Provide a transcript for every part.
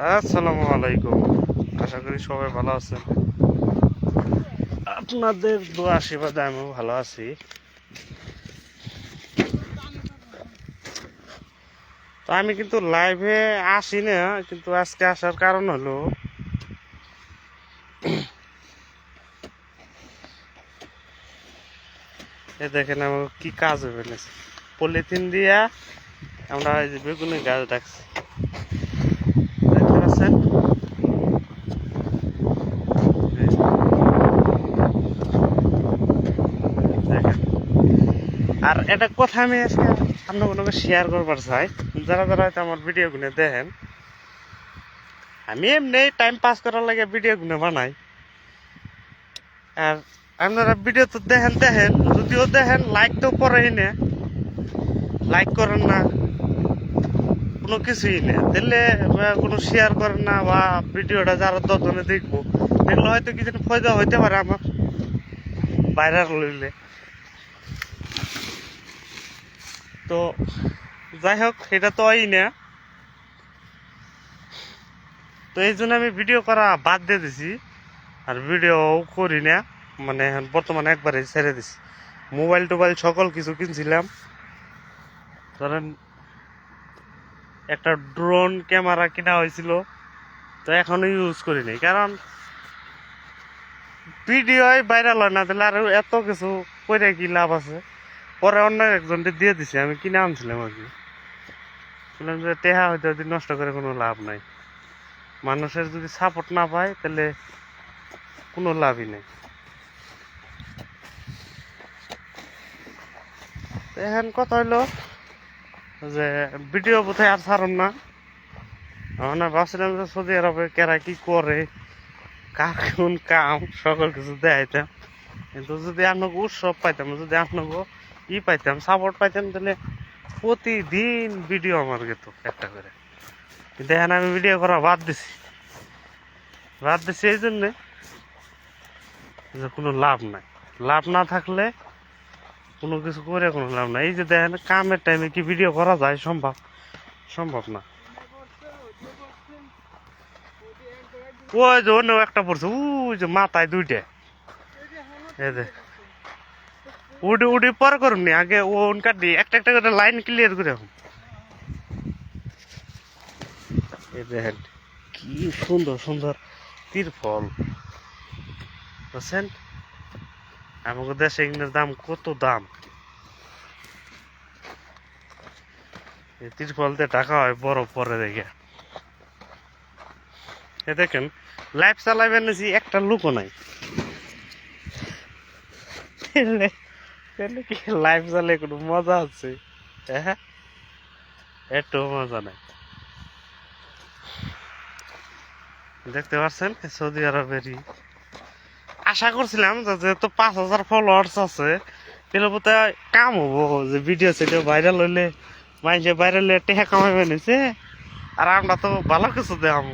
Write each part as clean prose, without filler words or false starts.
আসসালামু আলাইকুম। আশা করি সবাই ভালো আছেন। আপনাদের দোয়া আশীর্বাদে আমিও ভালো আছি। তো আমি কিন্তু লাইভে আসি না, কিন্তু আজকে আসার কারণ হলো এ দেখেন আমার কি কাজ হবে না, পলিথিন দিয়া আমরা এই যে বেগুনের গাছ ডাকছি, দেখতে পাচ্ছেন? দেখেন, আর এটা কথা আমি আজকে আপনার শেয়ার করবার চাই। যারা যারা হয়তো আমার ভিডিও গুলো দেখেন, আমি এমনি টাইম পাস করার লাগে ভিডিও গুলো বানাই। আর আপনারা ভিডিও তো দেখেন দেখেন, যদিও দেখেন লাইক তো করেই না, লাইক করেন না, কোনো কিছুই না, দিলে কোনো শেয়ার করেন না, বা ভিডিওটা যারা 10 জনে দেখবো, দেখলে হয়তো কিছু ফায়দা হইতে পারে আমার ভাইরাল লইলে। তো যাই হোক, এটা তো হয় না। তো এই জন্য আমি ভিডিও করা বাদ দিয়ে দিছি, আর ভিডিও করি না। মানে এখন বর্তমানে একবারে ছেড়ে দিছি। মোবাইল টোবাইল সকল কিছু কিনছিলাম, ধরেন একটা ড্রোন ক্যামেরা কিনা হয়েছিল, তো এখনো ইউজ করি নাই, কারণ ভিডিও ভাইরাল হয় না, তাহলে আর এত কিছু করে কি লাভ আছে। পরে অন্য একজনকে দিয়ে দিছি, আমি কিনে আনছিলাম আর কি। বললাম যে টেহা হয়তো যদি নষ্ট করে কোনো লাভ নাই, মানুষের যদি সাপোর্ট না পায় তাহলে কোনো লাভই নেই। এখন কথা হইলো যে ভিডিও বোধহয় আর ছাড়ুন না। আমরা ভাবছিলাম যে সৌদি আরবে কেরা কি করে, কার কোন কাম, সকল কিছু দেখাইতাম। কিন্তু যদি আপনাকে উৎসব পাইতাম, যদি আপনাকে পাইতাম, সাপোর্ট পাইতাম, তাহলে প্রতিদিন ভিডিও আমার গেত একটা করে। কিন্তু এখন আমি ভিডিও করা বাদ দিছি এই জন্যে যে কোনো লাভ নাই। লাভ না থাকলে কোনো কিছু করে কোনো লাভ নাই। এই যে দেখেন, কামের টাইমে কি ভিডিও করা যায়? সম্ভব না। ওই যে অন্য একটা পড়ছে, ওই যে মাথায় দুইটা, এই যে উডি পরে করুন নি, আগে ও উনকার দিয়ে একটা একটা করে লাইন ক্লিয়ার করে এখন। এই দেখেন কি সুন্দর সুন্দর তিরফল, বুঝছেন? আমাদের দেশে এগুলোর দাম কত দাম। এই তিরফল দিয়ে টাকা হয় বরফ পরে দেখে। এ দেখেন, লাইফ চালাইবেন একটা লোকও নাই, কি লাইফ চালে কোনো মজা আছে? হ্যাঁ, একটু মজা নাই। দেখতে পাচ্ছেন সৌদি আরবেরই। আশা করছিলাম যে যেহেতু 5,000 ফলোয়ার্স আছে, তাহলে বোধহয় কাম হবো, যে ভিডিও সেডিও ভাইরাল হইলে মাইন্ডে ভাইরাল হইলে টেহা কামাইবে নিছে, আর আমরা তো ভালো কিছু দেখাম।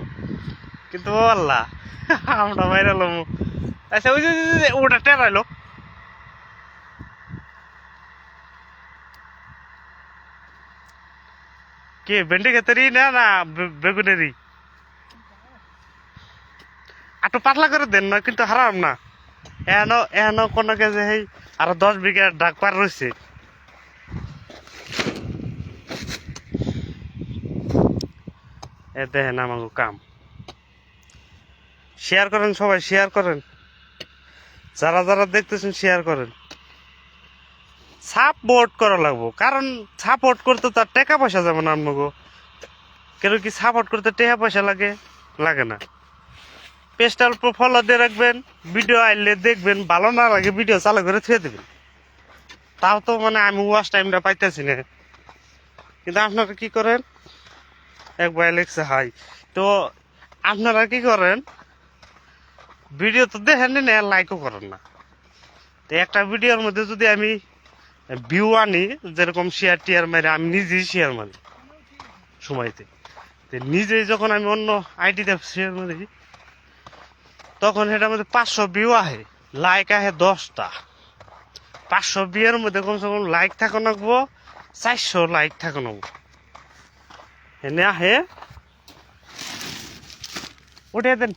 কিন্তু ও আল্লাহ, আমরা ভাইরাল হবো। আচ্ছা, ওই যে ওটা টেরাইলো, কে ভেন্ডি খেতেরই না না বেগুনেরই? একটু পাতলা করে দেন না, কিন্তু হারাম না। এনো এনো কোনো কেজে এই আরো 10 বিঘা ডাক পার রয়েছে। এ দেখেন আমাকে কাম। শেয়ার করেন সবাই, শেয়ার করেন, যারা যারা দেখতেছেন শেয়ার করেন। সাপোর্ট করা লাগবো, কারণ সাপোর্ট করতে তার টাকা পয়সা যাবে না। আপনাকে কেন কি সাপোর্ট করতে টাকা পয়সা লাগে? লাগে না। পেজটা অল্প ফলো দিয়ে রাখবেন, ভিডিও আইলে দেখবেন, ভালো না লাগে ভিডিও চালু করে থুয়ে দেবেন। তাও তো মানে আমি ওয়াচ টাইমটা পাইতেছি না। কিন্তু আপনারা কি করেন? একবার লেখছে হাই, তো আপনারা কি করেন? ভিডিও তো দেখেন না, লাইকও করেন না। তো একটা ভিডিওর মধ্যে যদি আমি ভিউ আনি, যেরকম শেয়ার টিয়ার মারি, আমি নিজেই শেয়ার মারি সময়তে, নিজেই যখন আমি অন্য আইডিতে শেয়ার মারি, তখন সেটার মধ্যে 500 ভিউ আহে, লাইক আহে 10টা। 500 ভিউর মধ্যে কমসে কম লাইক থাকা নাকবো 400 লাইক থাকা নাকবো। এনে আহে উঠে দেন।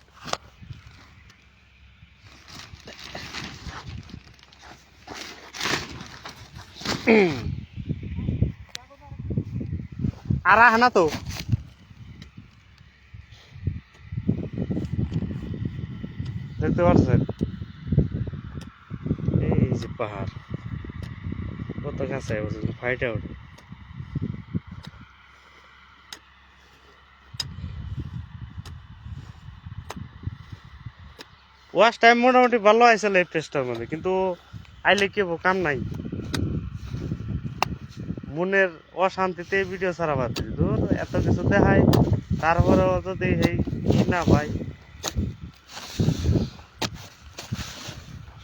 আর আহ না তো দেখতে পাচ্ছেন এই যে পাহাড় কত কাছে ফাইটে ওঠে। ওয়াশ টাইম মোটামুটি ভালো আইছিল এই প্লেসটার মধ্যে, কিন্তু আইলে কি হবো, কাম নাই। মনের অশান্তিতে ভিডিও ছাড়া বাদ দিই, দূর এত কিছু দেখায় তারপরেও যদি এই ই না পাই,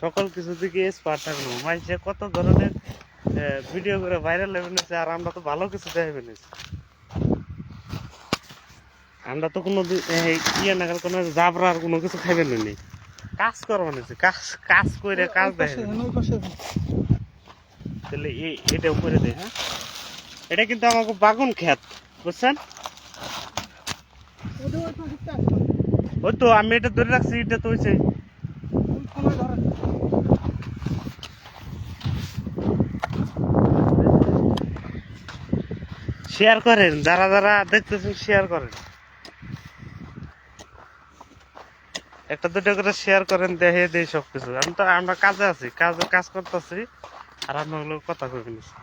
সকল কিছু দিকে এক্সপার্ট থাকবো। মানুষে কত ধরনের ভিডিও করে ভাইরাল হয়ে নিয়েছে, আর আমরা তো ভালো কিছু দেখে নিয়েছি। আমরা তো কোনো ইয়ে না কোনো জাবরার কোনো কিছু খাইবেন নি, কাজ করবো নিয়েছি, কাজ কাজ করে কাজ দেখে। তাহলে এটা উপরে দেয়। হ্যাঁ, এটা কিন্তু আমাকে বাগুন ক্ষেত, বুঝছেন? ওই তো আমি এটা ধরে রাখছি, এটা তো হয়েছে। শেয়ার করেন, যারা যারা দেখতেছেন শেয়ার করেন, একটা দুটো করে শেয়ার করেন, দেখে দেই সবকিছু। আমরা কাজে আছি, কাজ করতেছি, আর আমরা ওগুলো কথা কই নিছি।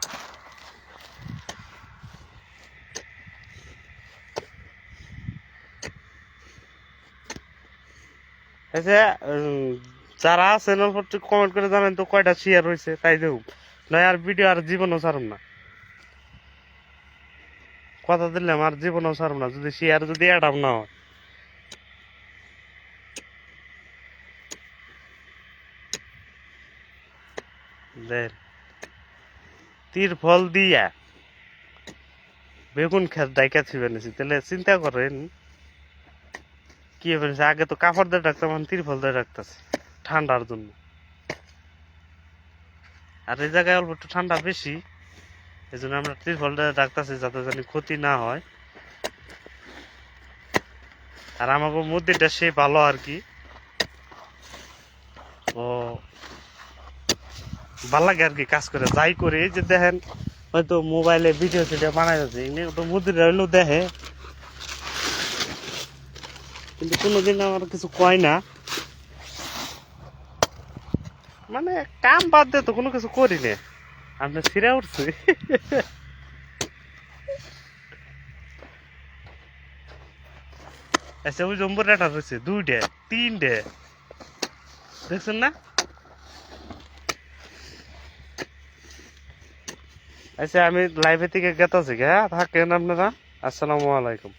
আচ্ছা, যারা চ্যানেল পত্র কমেন্ট করে জানেন তো কয়টা শেয়ার হয়েছে, তাই দেব নয়। আর ভিডিও আর জীবনও ছাড়ুন না, কথা দিলাম, আর জীবনও ছাড়ুন না যদি শেয়ার যদি অ্যাডাম না হয়। তীর ফল দিয়া বেগুন খেত ডাইকা ছিবে নিছি, তাহলে চিন্তা করেন কি হয়েছে। আগে তো কাপড় দিয়ে রাখতাম, এখন তিরফল দিয়ে রাখতেছি ঠান্ডার জন্য। আর এই জায়গায় অল্প একটু ঠান্ডা বেশি, এই জন্য আমরা তিরফল দিয়ে রাখতেছি যাতে জানি ক্ষতি না হয়। আর আমাকে মধ্যেটা সে ভালো আর কি, ও ভাল লাগে আর কি কাজ করে যাই করে। এই যে দেখেন হয়তো মোবাইলে ভিডিও সিডিও বানাই যাচ্ছে, তো মুদিরা হইলেও দেখে, কিন্তু কোনোদিন আমার কিছু কয় না। মানে কাম বাদ দিয়ে তো কোনো কিছু করি না, আপনি ছিঁড়ে উঠছি। আচ্ছা, ওই জম্বুর একটা রয়েছে, দুইটে তিনটে, দেখছেন না? আচ্ছা, আমি লাইভে থেকে গেতাছি, হ্যাঁ থাকেন আপনারা। আসসালামু আলাইকুম।